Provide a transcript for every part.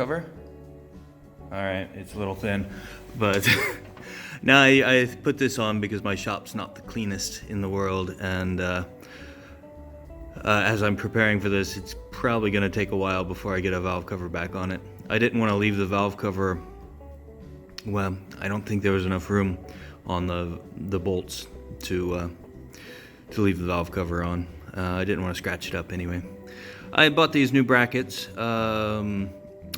cover? Alright, it's a little thin, but now I put this on because my shop's not the cleanest in the world, and as I'm preparing for this, it's probably going to take a while before I get a valve cover back on it. I didn't want to leave the valve cover, well, I don't think there was enough room on the bolts to leave the valve cover on. I didn't want to scratch it up anyway. I bought these new brackets.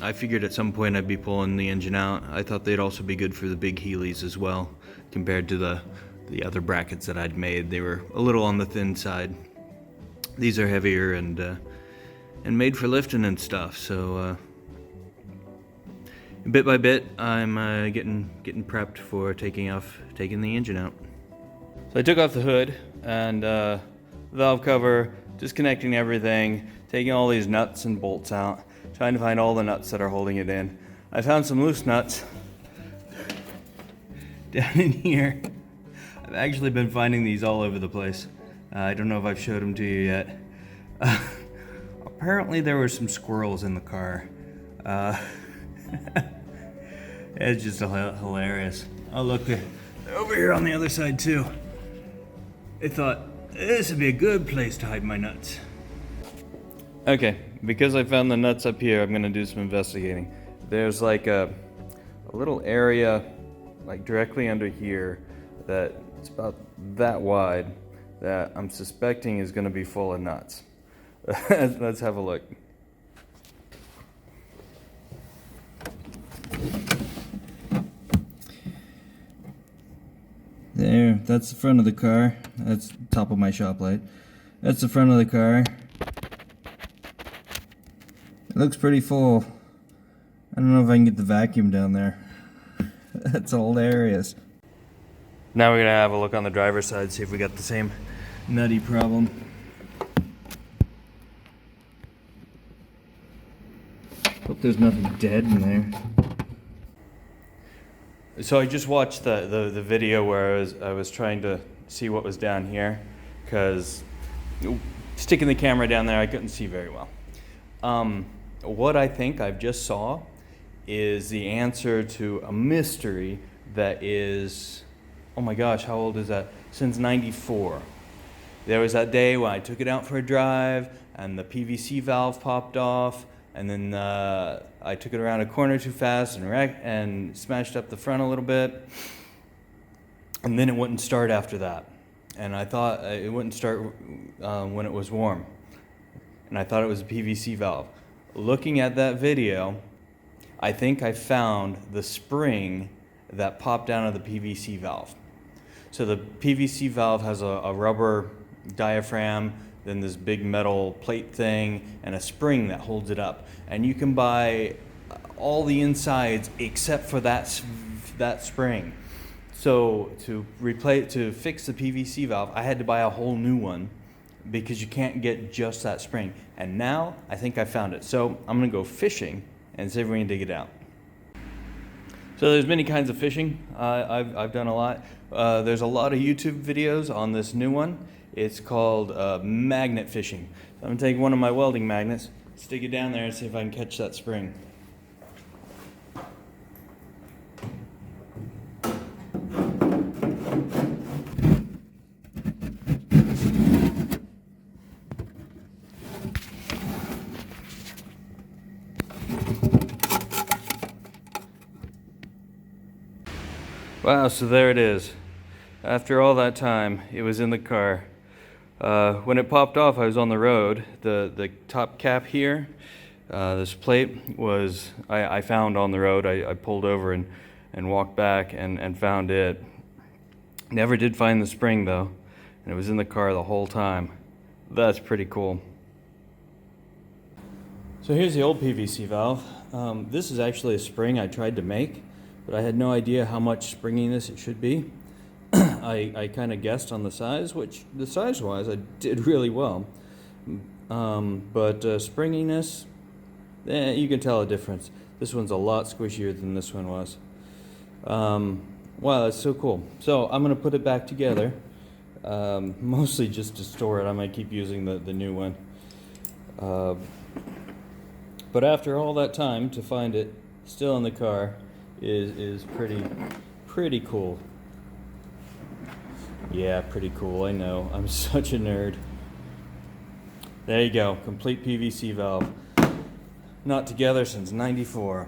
I figured at some point I'd be pulling the engine out. I thought they'd also be good for the big Heelys as well, compared to the other brackets that I'd made. They were a little on the thin side. These are heavier and made for lifting and stuff. So bit by bit, I'm getting prepped for taking the engine out. So I took off the hood and valve cover, disconnecting everything, taking all these nuts and bolts out, trying to find all the nuts that are holding it in. I found some loose nuts down in here. I've actually been finding these all over the place. I don't know if I've showed them to you yet. Apparently there were some squirrels in the car. It's just hilarious. Oh look, they're over here on the other side too. I thought, this would be a good place to hide my nuts. Okay, because I found the nuts up here, I'm gonna do some investigating. There's like a little area like directly under here that it's about that wide that I'm suspecting is gonna be full of nuts. Let's have a look. There, that's the front of the car. That's the top of my shop light. That's the front of the car. It looks pretty full. I don't know if I can get the vacuum down there. That's hilarious. Now we're gonna have a look on the driver's side, see if we got the same nutty problem. Hope there's nothing dead in there. So I just watched the video where I was trying to see what was down here, because sticking the camera down there I couldn't see very well. What I think I've just saw is the answer to a mystery that is, oh my gosh, how old is that? Since '94. There was that day when I took it out for a drive and the PVC valve popped off, and then I took it around a corner too fast and smashed up the front a little bit, and then it wouldn't start after that. And I thought it wouldn't start when it was warm, and I thought it was a PVC valve. Looking at that video, I think I found the spring that popped out of the PVC valve. So the PVC valve has a rubber diaphragm, then this big metal plate thing, and a spring that holds it up. And you can buy all the insides except for that spring. So to fix the PVC valve, I had to buy a whole new one because you can't get just that spring. And now I think I found it. So I'm gonna go fishing and see if we can dig it out. So there's many kinds of fishing. I've done a lot. There's a lot of YouTube videos on this new one. It's called magnet fishing. So I'm gonna take one of my welding magnets, stick it down there and see if I can catch that spring. Wow, so there it is. After all that time, it was in the car. When it popped off, I was on the road. The top cap here, this plate was, I found on the road. I pulled over and walked back and found it. Never did find the spring though, and it was in the car the whole time. That's pretty cool. So here's the old PVC valve. This is actually a spring I tried to make, but I had no idea how much springiness it should be. I kind of guessed on the size, which the size-wise I did really well. But springiness, you can tell a difference. This one's a lot squishier than this one was. Wow, that's so cool. So I'm going to put it back together, mostly just to store it. I might keep using the new one. But after all that time, to find it still in the car is pretty cool. Yeah, pretty cool, I know. I'm such a nerd. There you go, complete PVC valve. Not together since '94.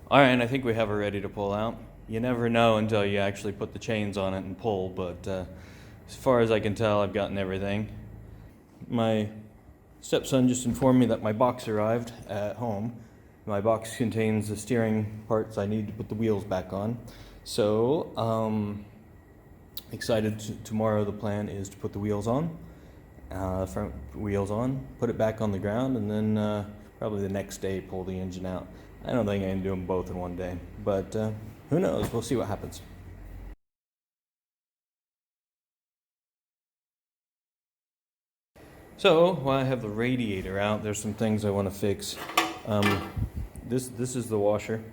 All right, I think we have it ready to pull out. You never know until you actually put the chains on it and pull, but as far as I can tell, I've gotten everything. My stepson just informed me that my box arrived at home. My box contains the steering parts I need to put the wheels back on. So, excited tomorrow the plan is to put the wheels on, front wheels on, put it back on the ground, and then probably the next day pull the engine out. I don't think I can do them both in one day, but who knows? We'll see what happens. So while I have the radiator out, there's some things I want to fix. This is the washer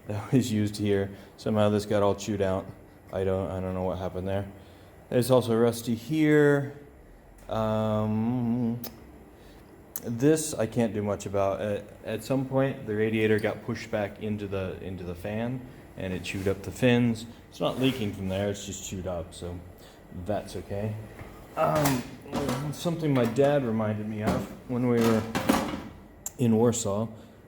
that was used here. Somehow this got all chewed out. I don't know what happened there. There's also rusty here. This I can't do much about. At some point, the radiator got pushed back into the fan, and it chewed up the fins. It's not leaking from there; it's just chewed up, so that's okay. Something my dad reminded me of when we were in Warsaw.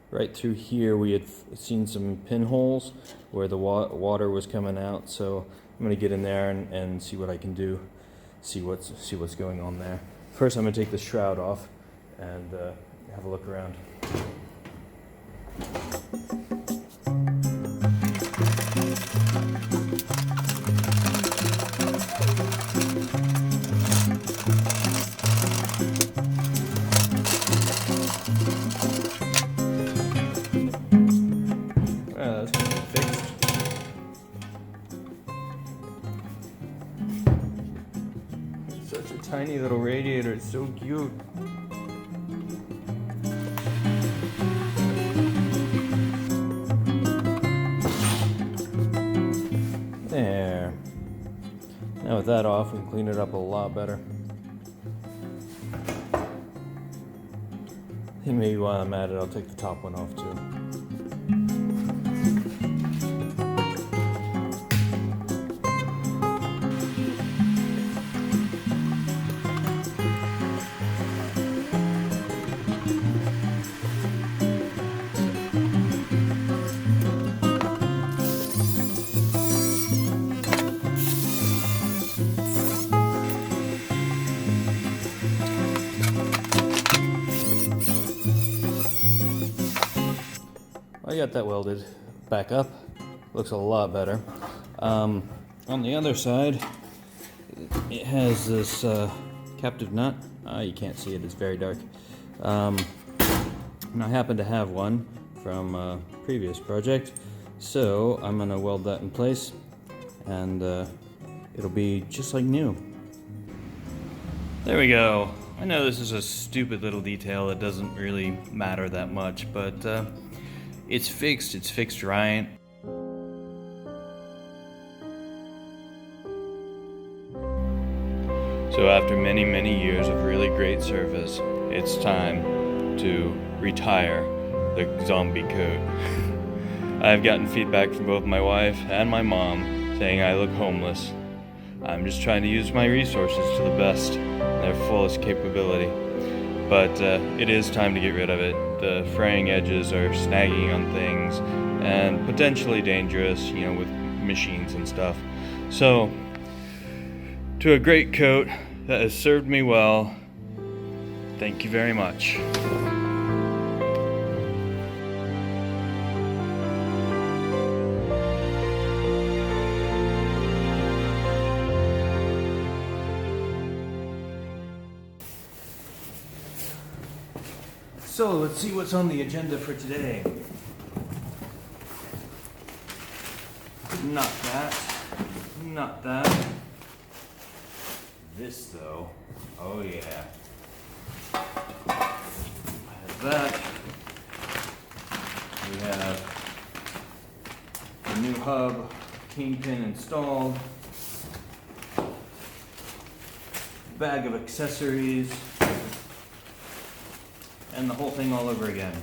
Right through here, we had seen some pinholes where the water was coming out. So I'm gonna get in there and see what I can do, see what's going on there. First, I'm gonna take the shroud off and have a look around. That's gonna be fixed. It's such a tiny little radiator, it's so cute. There. Now with that off, we can clean it up a lot better. I think maybe while I'm at it, I'll take the top one off too. I got that welded back up. Looks a lot better. On the other side, it has this captive nut. You can't see it, it's very dark. And I happen to have one from a previous project, so I'm gonna weld that in place and it'll be just like new. There we go. I know this is a stupid little detail that doesn't really matter that much, but it's fixed right. So after many years of really great service, it's time to retire the zombie coat. I've gotten feedback from both my wife and my mom saying I look homeless. I'm just trying to use my resources to the best, their fullest capability. But it is time to get rid of it. The fraying edges are snagging on things and potentially dangerous, with machines and stuff. So, to a great coat that has served me well, thank you very much. So let's see what's on the agenda for today. Not that. This though, oh yeah. I have that. We have the new hub, kingpin installed. bag of accessories, and the whole thing all over again.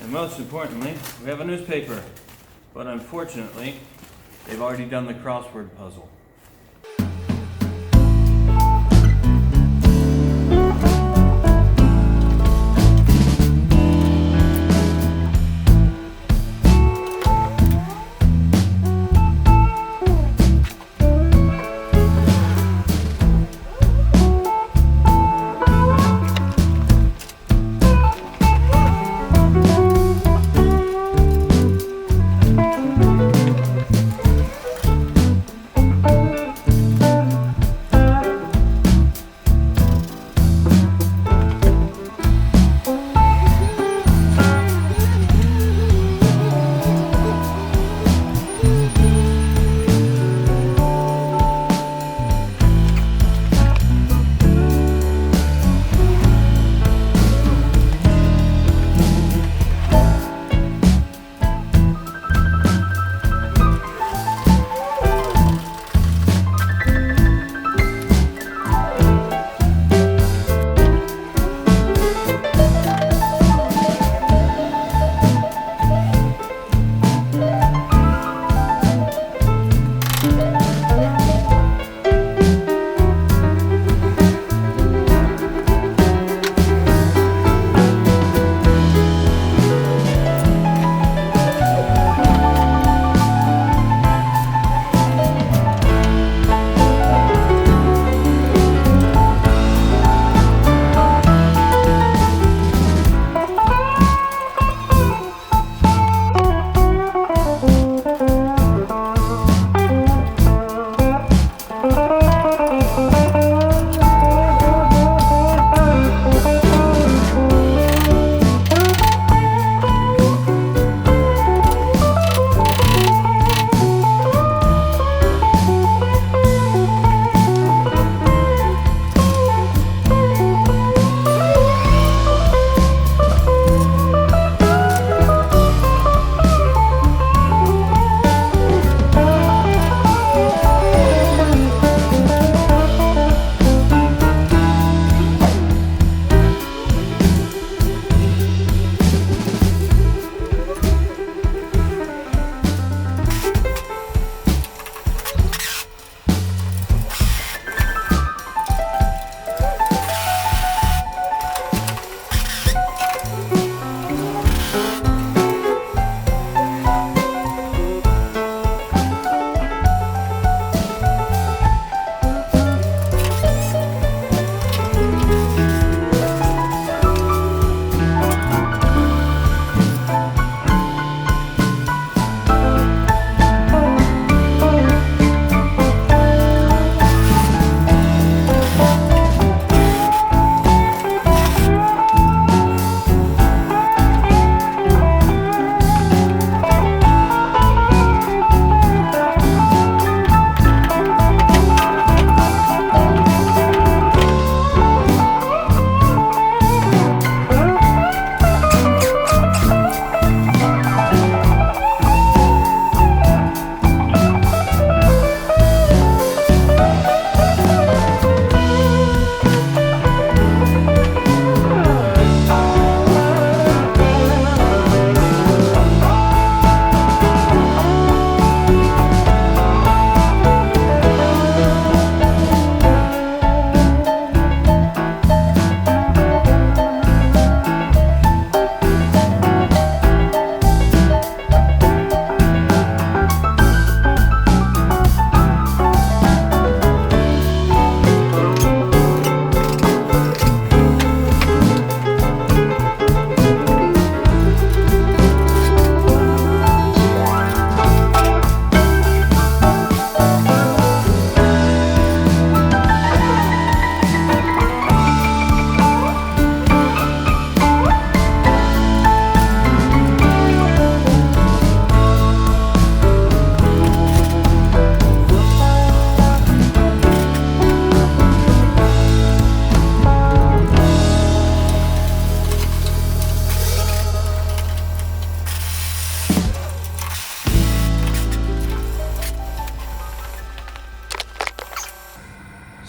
And most importantly, we have a newspaper. But unfortunately, they've already done the crossword puzzle.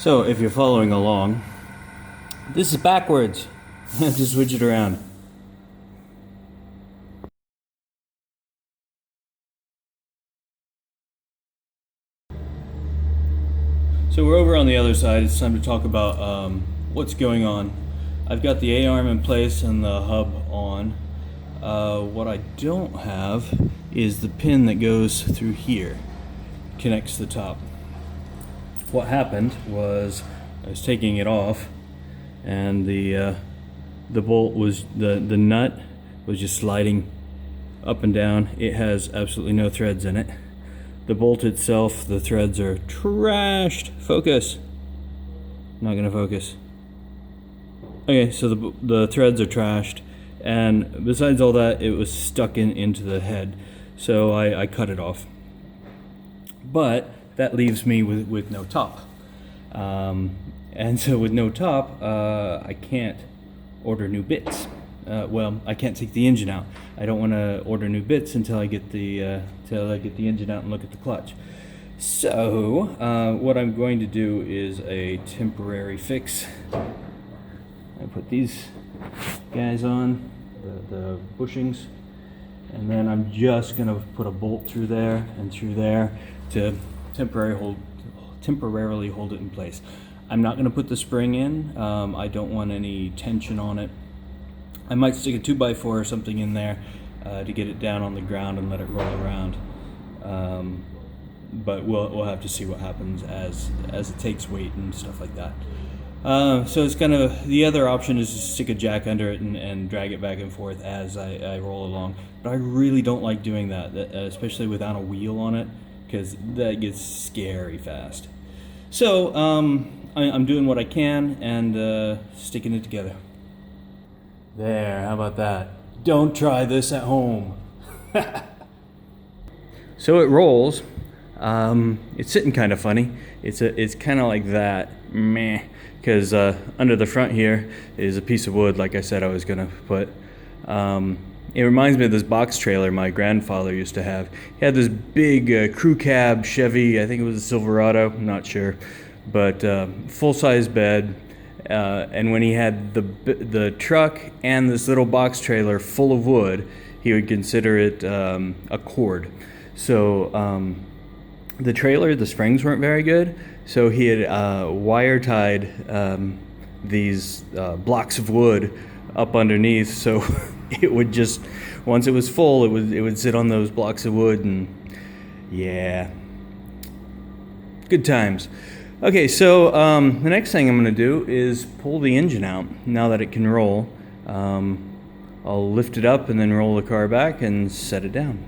So if you're following along, this is backwards. Just switch it around. So we're over on the other side. It's time to talk about what's going on. I've got the A-arm in place and the hub on. What I don't have is the pin that goes through here, connects the top. What happened was I was taking it off, and the bolt was the nut was just sliding up and down. It has absolutely no threads in it. The bolt itself, the threads are trashed. Focus. Not gonna focus. Okay, so the threads are trashed, and besides all that, it was stuck into the head. So I cut it off. But that leaves me with no top. And so with no top, I can't order new bits. Well, I can't take the engine out. I don't want to order new bits until I get the engine out and look at the clutch. So what I'm going to do is a temporary fix. I put these guys on, the bushings, and then I'm just going to put a bolt through there and through there to temporarily hold it in place. I'm not going to put the spring in. I don't want any tension on it. I might stick a 2x4 or something in there to get it down on the ground and let it roll around. But we'll have to see what happens as it takes weight and stuff like that. So it's kind of, the other option is to stick a jack under it and drag it back and forth as I roll along. But I really don't like doing that, especially without a wheel on it, because that gets scary fast. So I'm doing what I can and sticking it together. There, how about that? Don't try this at home. So it rolls. It's sitting kind of funny. It's kind of like that, meh, because under the front here is a piece of wood, like I said I was gonna put. It reminds me of this box trailer my grandfather used to have. He had this big crew cab Chevy, I think it was a Silverado, I'm not sure, but full-size bed. And when he had the truck and this little box trailer full of wood, he would consider it a cord. So the trailer, the springs weren't very good, so he had wire tied these blocks of wood up underneath, so it would just, once it was full, it would sit on those blocks of wood, and yeah, good times. Okay, so the next thing I'm going to do is pull the engine out now that it can roll. I'll lift it up and then roll the car back and set it down.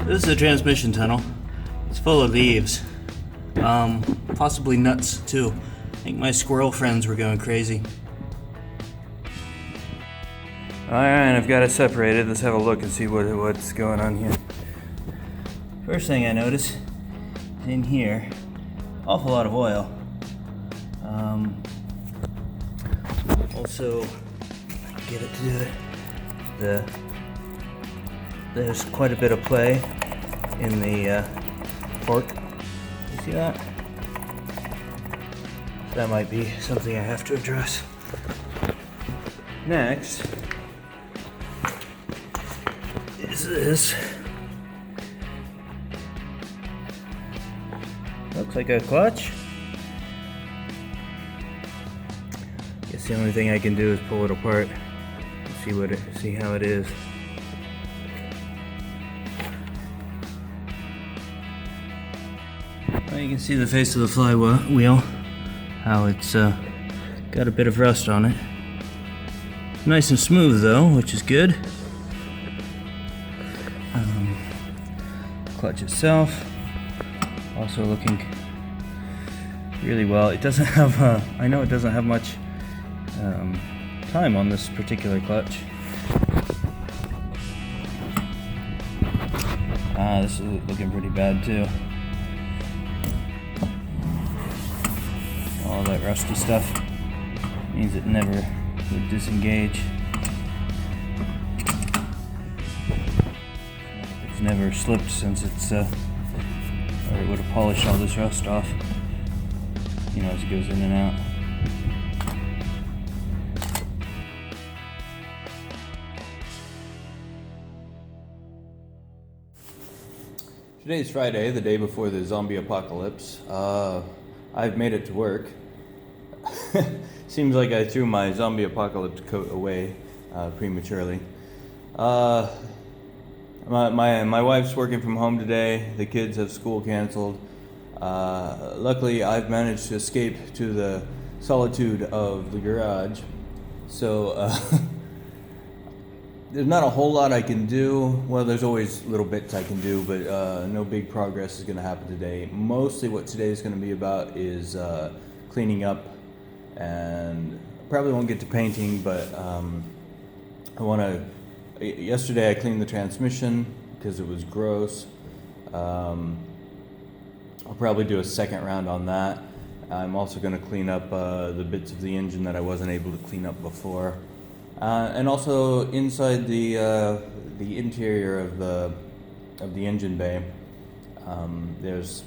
This is a transmission tunnel. It's full of leaves. Possibly nuts too. I think my squirrel friends were going crazy. Alright, I've got it separated. Let's have a look and see what's going on here. First thing I notice in here, awful lot of oil. Also, get it to do it. There's quite a bit of play in the fork. You see that? That might be something I have to address. Next Is this. Looks like a clutch. Guess the only thing I can do is pull it apart and see how it is. Well, you can see the face of the flywheel, how it's got a bit of rust on it. Nice and smooth though, which is good. Clutch itself also looking really well. It doesn't have I know it doesn't have much time on this particular clutch. This is looking pretty bad too. All that rusty stuff means it never would disengage. It's never slipped since it's or it would have polished all this rust off, you know, as it goes in and out. Today's Friday, the day before the zombie apocalypse. I've made it to work. Seems like I threw my zombie apocalypse coat away prematurely. My wife's working from home today. The kids have school canceled. Luckily, I've managed to escape to the solitude of the garage. So there's not a whole lot I can do. Well, there's always little bits I can do, but no big progress is going to happen today. Mostly what today is going to be about is cleaning up, and probably won't get to painting, but I want to. Yesterday I cleaned the transmission because it was gross. I'll probably do a second round on that. I'm also going to clean up the bits of the engine that I wasn't able to clean up before. And also inside the interior of the engine bay, there's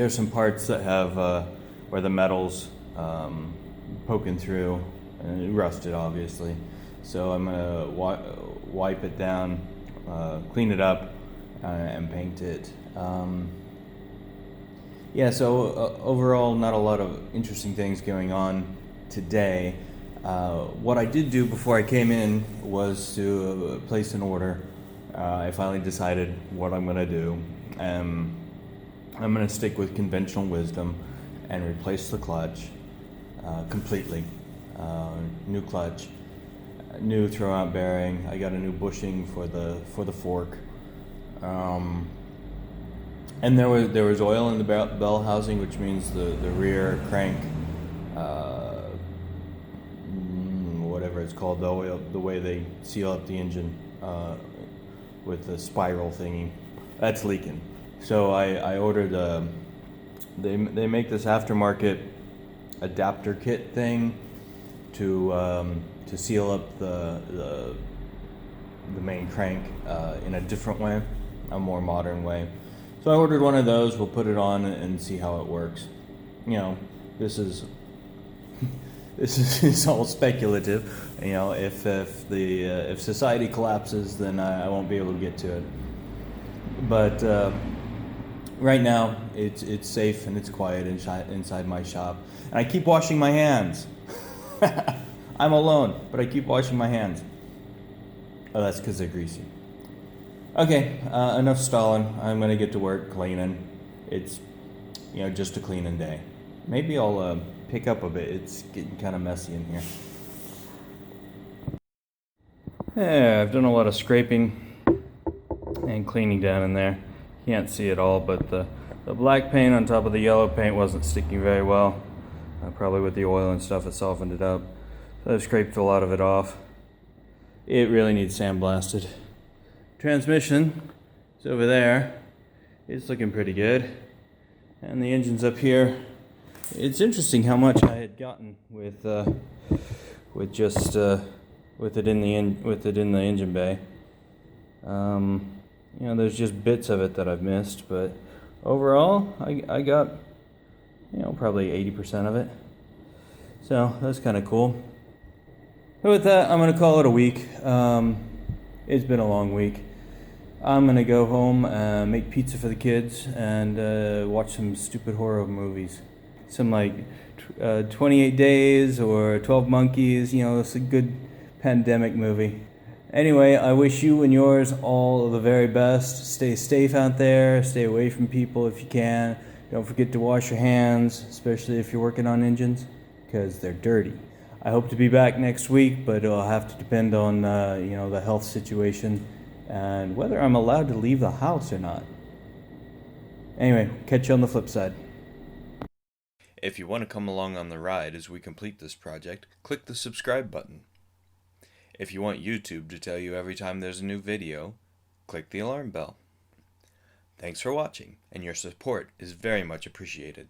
some parts that have where the metal's poking through, and it rusted obviously. So I'm gonna wipe it down, clean it up, and paint it. So overall, not a lot of interesting things going on today. What I did do before I came in was to place an order. I finally decided what I'm going to do. I'm going to stick with conventional wisdom and replace the clutch completely. New clutch, new throwout bearing. I got a new bushing for the fork. And there was oil in the bell housing, which means the rear crank, whatever it's called, the oil, the way they seal up the engine with the spiral thingy, that's leaking. So I ordered they make this aftermarket adapter kit thing to seal up the main crank in a different way, a more modern way. So I ordered one of those. We'll put it on and see how it works. You know, this is it's all speculative. You know, if society collapses, then I won't be able to get to it. But right now, it's safe and it's quiet inside my shop, and I keep washing my hands. I'm alone, but I keep washing my hands. Oh, that's because they're greasy. Okay, enough stalling. I'm gonna get to work cleaning. It's, just a cleaning day. Maybe I'll pick up a bit. It's getting kind of messy in here. Yeah, I've done a lot of scraping and cleaning down in there. Can't see it all, but the black paint on top of the yellow paint wasn't sticking very well. Probably with the oil and stuff, it softened it up. So I've scraped a lot of it off. It really needs sandblasted. Transmission is over there. It's looking pretty good. And the engine's up here. It's interesting how much I had gotten with it in the engine bay. There's just bits of it that I've missed, but overall I got probably 80% of it. So that's kind of cool. But with that, I'm going to call it a week. It's been a long week. I'm going to go home, make pizza for the kids, and watch some stupid horror movies. Some like 28 Days or 12 Monkeys, it's a good pandemic movie. Anyway, I wish you and yours all the very best. Stay safe out there. Stay away from people if you can. Don't forget to wash your hands, especially if you're working on engines, because they're dirty. I hope to be back next week, but it'll have to depend on the health situation and whether I'm allowed to leave the house or not. Anyway, catch you on the flip side. If you want to come along on the ride as we complete this project, click the subscribe button. If you want YouTube to tell you every time there's a new video, click the alarm bell. Thanks for watching, and your support is very much appreciated.